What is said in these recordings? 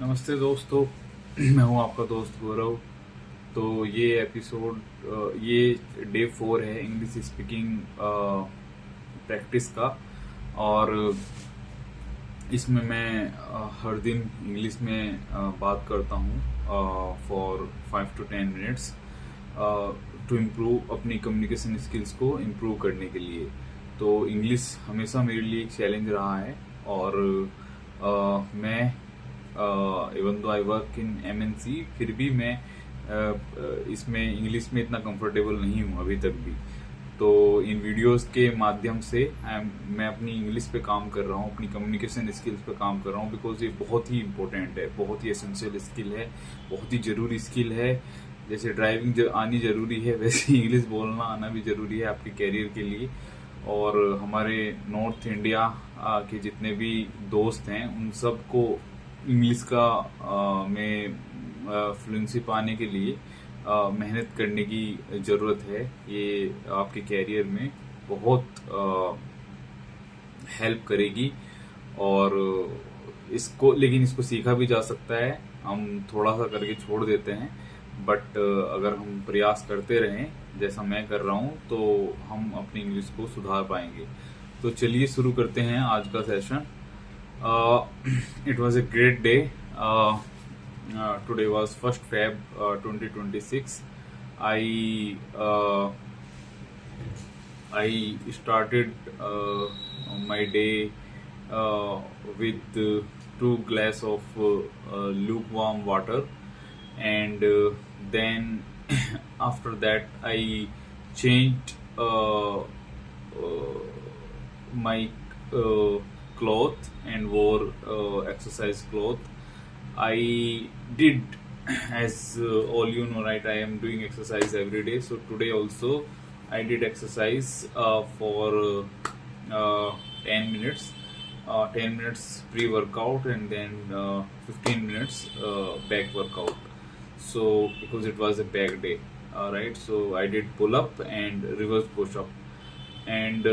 नमस्ते दोस्तों। मैं हूं आपका दोस्त गौरव। तो ये डे 4 है इंग्लिश स्पीकिंग प्रैक्टिस का। और इसमें मैं हर दिन इंग्लिश में बात करता हूं for 5 to 10 minutes to improve अपनी कम्युनिकेशन स्किल्स को इम्प्रूव करने के लिए। तो इंग्लिश हमेशा मेरे लिए एक चैलेंज रहा है। और मैं even though I work in MNC, फिर भी मैं इसमें इंग्लिश में इतना कंफर्टेबल नहीं हूँ अभी तक भी। तो इन वीडियोस के माध्यम से मैं अपनी इंग्लिश पे काम कर रहा हूँ, अपनी कम्युनिकेशन स्किल्स पे काम कर रहा हूँ, बिकॉज ये बहुत ही इम्पोर्टेंट है, बहुत ही एसेंशियल स्किल है, बहुत ही जरूरी स्किल है। जैसे ड्राइविंग आनी जरूरी है, वैसे इंग्लिश बोलना आना भी जरूरी है आपके कैरियर के लिए। और हमारे नॉर्थ इंडिया के जितने भी दोस्त हैं उन सबको इंग्लिश का में फ्लुएंसी पाने के लिए मेहनत करने की जरूरत है। ये आपके कैरियर में बहुत हेल्प करेगी। और लेकिन इसको सीखा भी जा सकता है, हम थोड़ा सा करके छोड़ देते हैं, बट अगर हम प्रयास करते रहें जैसा मैं कर रहा हूं तो हम अपनी इंग्लिश को सुधार पाएंगे। तो चलिए शुरू करते हैं आज का session. It was a great day. Today was 1st Feb 2026. I started my day with 2 glass of lukewarm water, and then after that I changed my cloth and wore exercise cloth. I did, as all you know, right, I am doing exercise every day. So today also I did exercise for 10 minutes. 10 minutes pre-workout, and then 15 minutes back workout. So because it was a back day, right, so I did pull-up and reverse push-up. And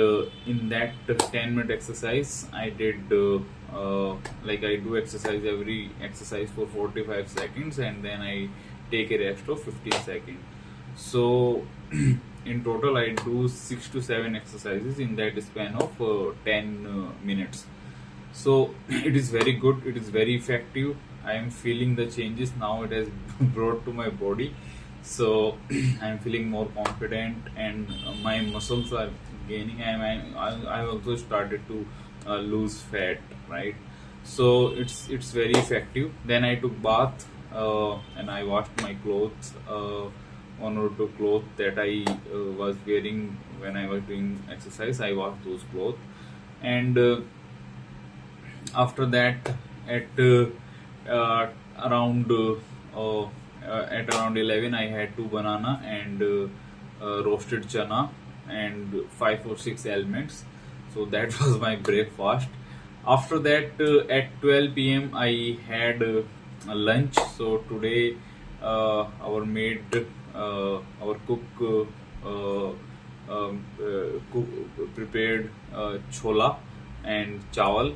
in that 10-minute exercise I did like I do every exercise for 45 seconds, and then I take a rest of 15 seconds. So in total I do 6 to 7 exercises in that span of 10 minutes. So it is very good, it is very effective. I am feeling the changes now it has brought to my body. So I am feeling more confident, and my muscles are gaining. I also started to lose fat, right? So it's very effective. Then I took bath and I washed my clothes, one or two clothes that I was wearing when I was doing exercise. I washed those clothes, and after that at around at around 11 I had 2 banana and roasted chana and 5 or 6 almonds. So that was my breakfast. After that at 12 p.m. I had a lunch. So today our maid, our cook prepared chola and chawal.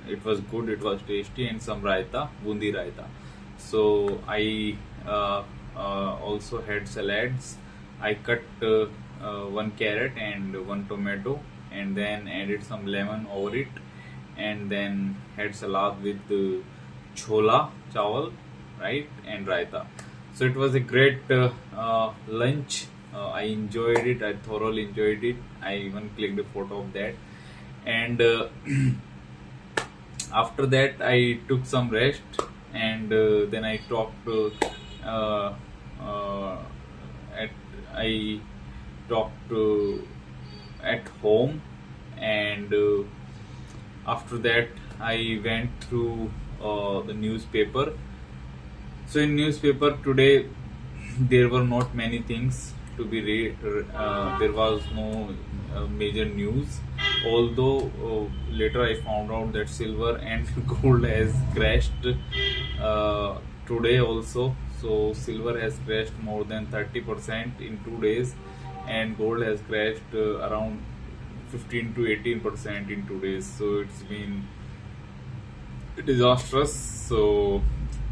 It was good, it was tasty, and some raita, bundi raita. So I also had salads. I cut 1 carrot and 1 tomato, and then added some lemon over it, and then had salad with chola chawal, right, and raita. So it was a great lunch. I enjoyed it. I thoroughly enjoyed it. I even clicked a photo of that. And after that I took some rest, and then I talked I talked at home, and after that I went through the newspaper. So in newspaper today there were not many things to be read. There was no major news, although later I found out that silver and gold has crashed today also. So silver has crashed more than 30% in 2 days, and gold has crashed around 15 to 18% in 2 days. So it's been disastrous So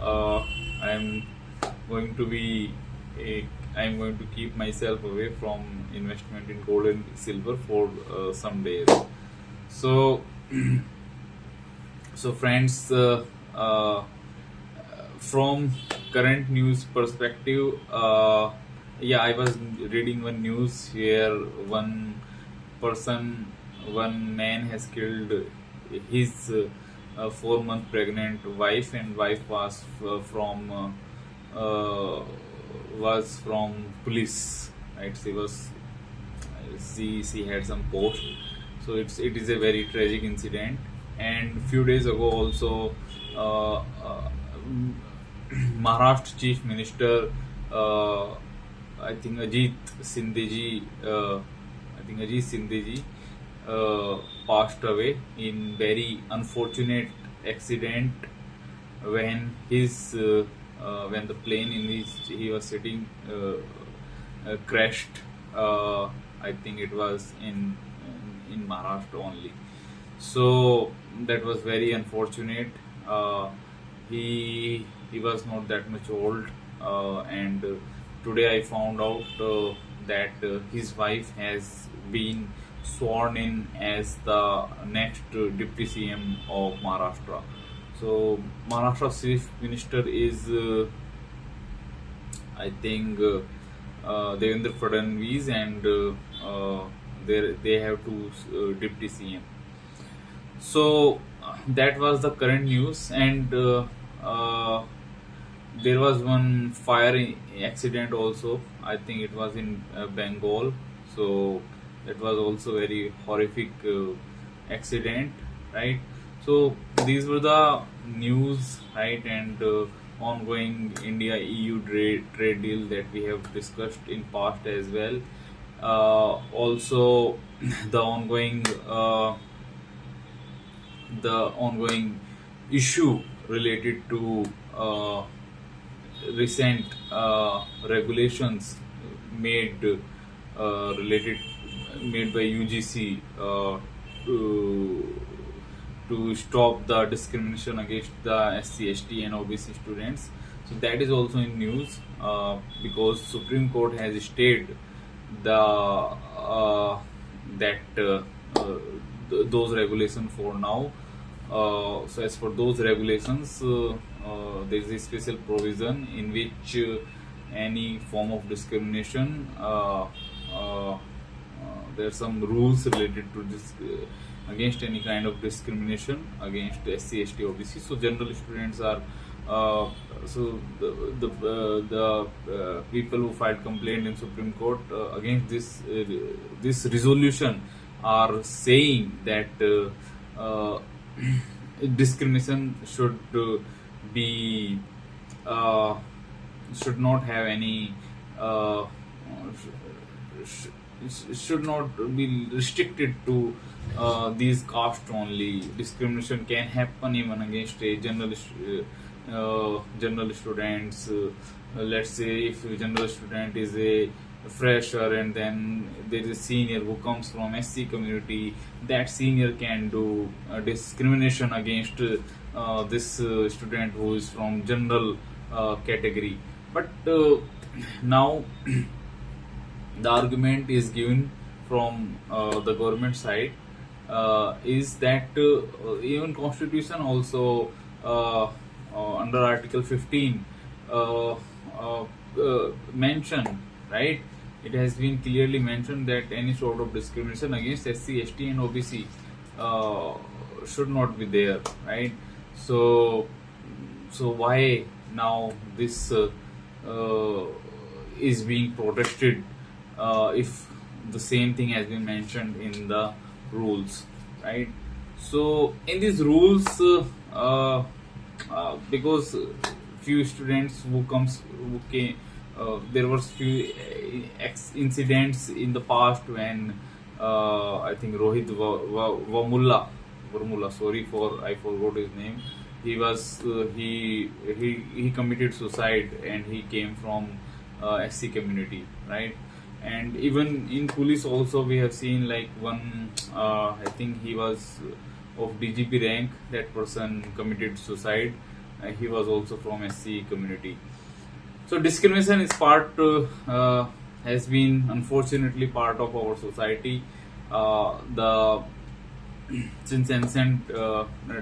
I'm going to be I'm going to keep myself away from investment in gold and silver for some days. So so friends, from current news perspective, yeah, I was reading one news here. Person one man has killed his 4 month pregnant wife, and wife was from police, right? She had some post, so it is a very tragic incident. And few days ago also, Maharashtra Chief Minister, I think Ajit Sindeji, passed away in very unfortunate accident when when the plane in which he was sitting crashed. I think it was in Maharashtra only. So that was very unfortunate. He was not that much old, and today I found out that his wife has been sworn in as the next deputy CM of Maharashtra. So Maharashtra chief minister is I think Devendra Fadnavis, and they have two deputy CM. So that was the current news, and there was one accident also. I think it was in Bengal. So that was also very horrific accident, right? So these were the news, right? And ongoing India EU trade deal that we have discussed in past as well. Also the ongoing issue related to recent regulations made related made by UGC to stop the discrimination against the SC, ST and OBC students. So that is also in news because Supreme Court has stayed those regulations for now. So as for those regulations, there is a special provision in which any form of discrimination, there are some rules related to this against any kind of discrimination against SC, ST, OBC. So general students are so the people who filed complaint in Supreme Court against this resolution are saying that discrimination should not have any should not be restricted to these caste only. Discrimination can happen even against a general students. Let's say if a general student is a fresher and then there is a senior who comes from SC community, that senior can do discrimination against this student who is from general category. But now the argument is given from the government side is that even constitution also under Article 15 mentioned, right? It has been clearly mentioned that any sort of discrimination against SC, ST and OBC should not be there, right? So why now this is being protested if the same thing has been mentioned in the rules, right? So in these rules, because few students who came, there was few incidents in the past when I think Rohit Varmulla, sorry for I forgot his name. He was he committed suicide and he came from SC community, right? And even in police also we have seen like one I think he was of DGP rank, that person committed suicide, he was also from SC community. So discrimination is has been unfortunately part of our society. The Since ancient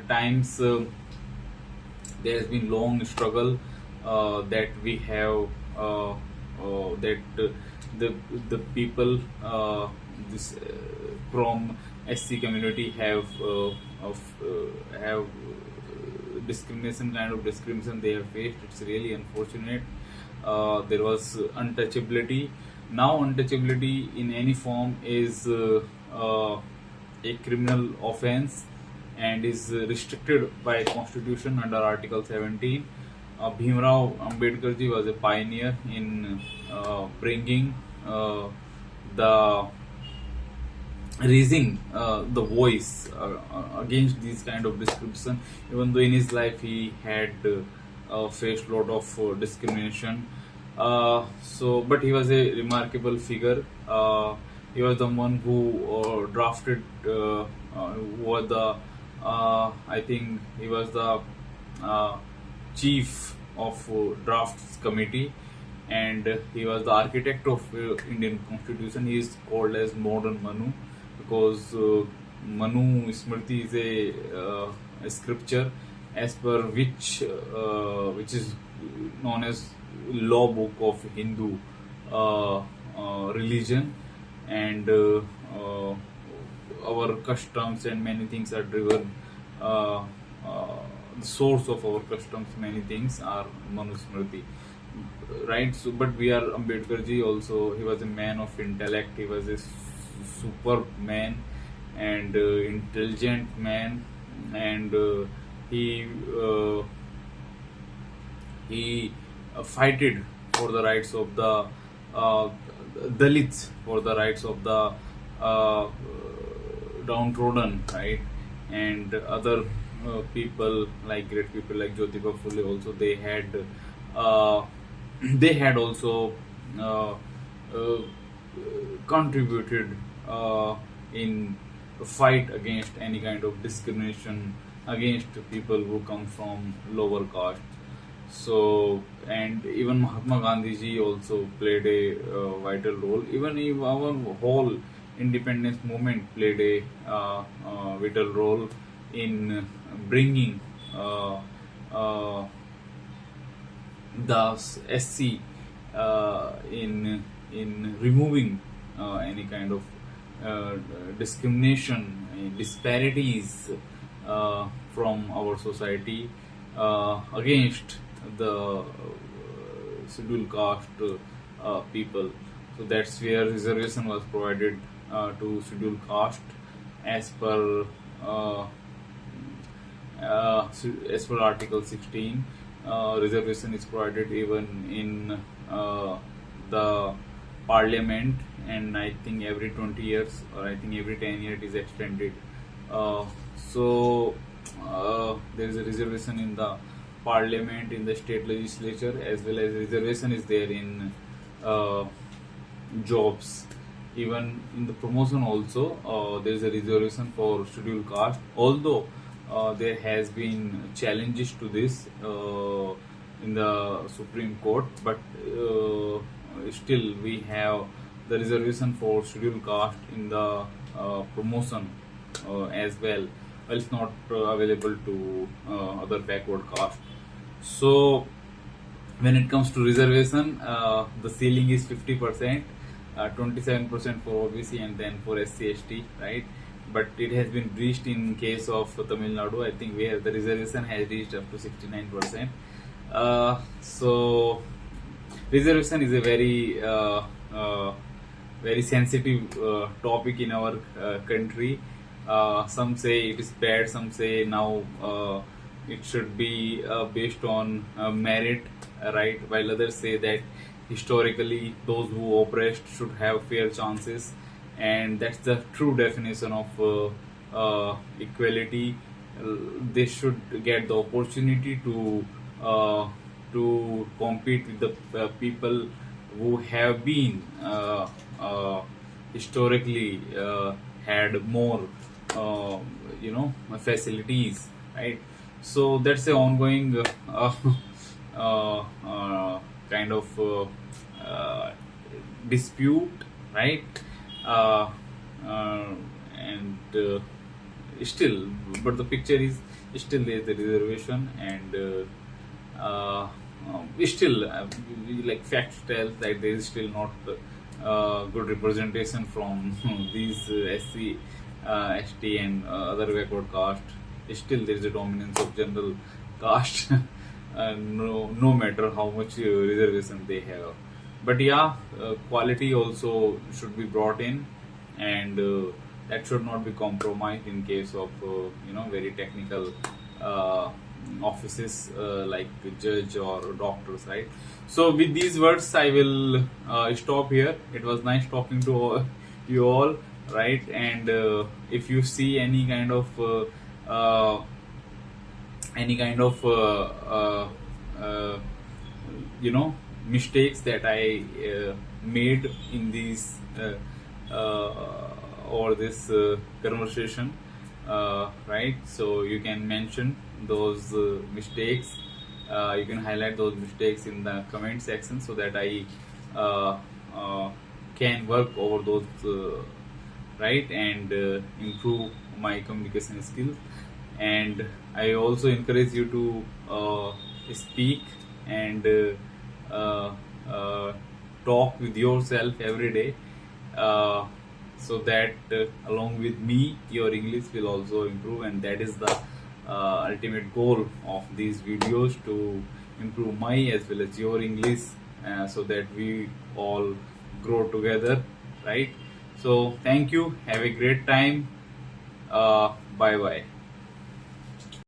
times, there has been long struggle that we have that the the people this from SC community have discrimination, kind of discrimination they have faced. It's really unfortunate. There was untouchability. Now untouchability in any form is a criminal offense and is restricted by constitution under article 17. Bhimrao Ambedkar ji was a pioneer in bringing the raising the voice against these kind of discrimination, even though in his life he had faced lot of discrimination. But he was a remarkable figure. He was the one who drafted who was the I think he was the chief of drafts committee, and he was the architect of Indian constitution. He is called as modern Manu because Manu Smriti is a scripture as per which is known as law book of Hindu religion, and our customs and many things are driven. The source of our customs, many things are Manusmriti, right? So, but we are Ambedkar ji also. He was a man of intellect. He was a superb man and intelligent man, and he fighted for the rights of the Dalits, for the rights of the downtrodden, right? And other people like great people like Jyotiba Phule also, they had also uh, uh, contributed in fight against any kind of discrimination against people who come from lower caste. So, and even Mahatma Gandhi ji also played a vital role. Even if our whole independence movement played a vital role in bringing the SC in removing any kind of discrimination, disparities from our society against the scheduled caste people. So that's where reservation was provided to scheduled caste as per Article 16. Reservation is provided even in the parliament, and I think every 20 years or I think every 10 years it is extended. There is a reservation in the parliament, in the state legislature, as well as reservation is there in jobs. Even in the promotion also, there is a reservation for scheduled caste. Although there has been challenges to this in the Supreme Court, but still we have the reservation for scheduled caste in the promotion as well. Well, it's not available to other backward caste. So when it comes to reservation, the ceiling is 50%, 27% for OBC, and then for SC/ST, right? But it has been reached in case of Tamil Nadu, I think, where the reservation has reached up to 69%. So reservation is a very sensitive topic in our country. Some say it is bad, some say now it should be based on merit, right? While others say that historically those who oppressed should have fair chances, and that's the true definition of equality. They should get the opportunity to compete with the people who have been historically had more facilities, right? So that's the ongoing uh, kind of dispute, right? uh, uh, and still, but the picture is still there's the reservation, and still like fact tells that there is still not good representation from these SC, ST and other backward caste. Still there is a dominance of general caste. No matter how much reservation they have. But yeah, quality also should be brought in, and that should not be compromised in case of very technical uh, offices like judge or doctors, right? So with these words, I will stop here. It was nice talking to you all, right? And if you see any kind of uh, you know mistakes that I made in these or this conversation, right? So you can mention those mistakes. You can highlight those mistakes in the comment section so that I uh, uh, can work over those, right, and improve my communication skills. And I also encourage you to speak and uh, uh, talk with yourself every day, uh, so that along with me your English will also improve, and that is the ultimate goal of these videos, to improve my as well as your English, so that we all grow together, right? So thank you, have a great time, bye bye.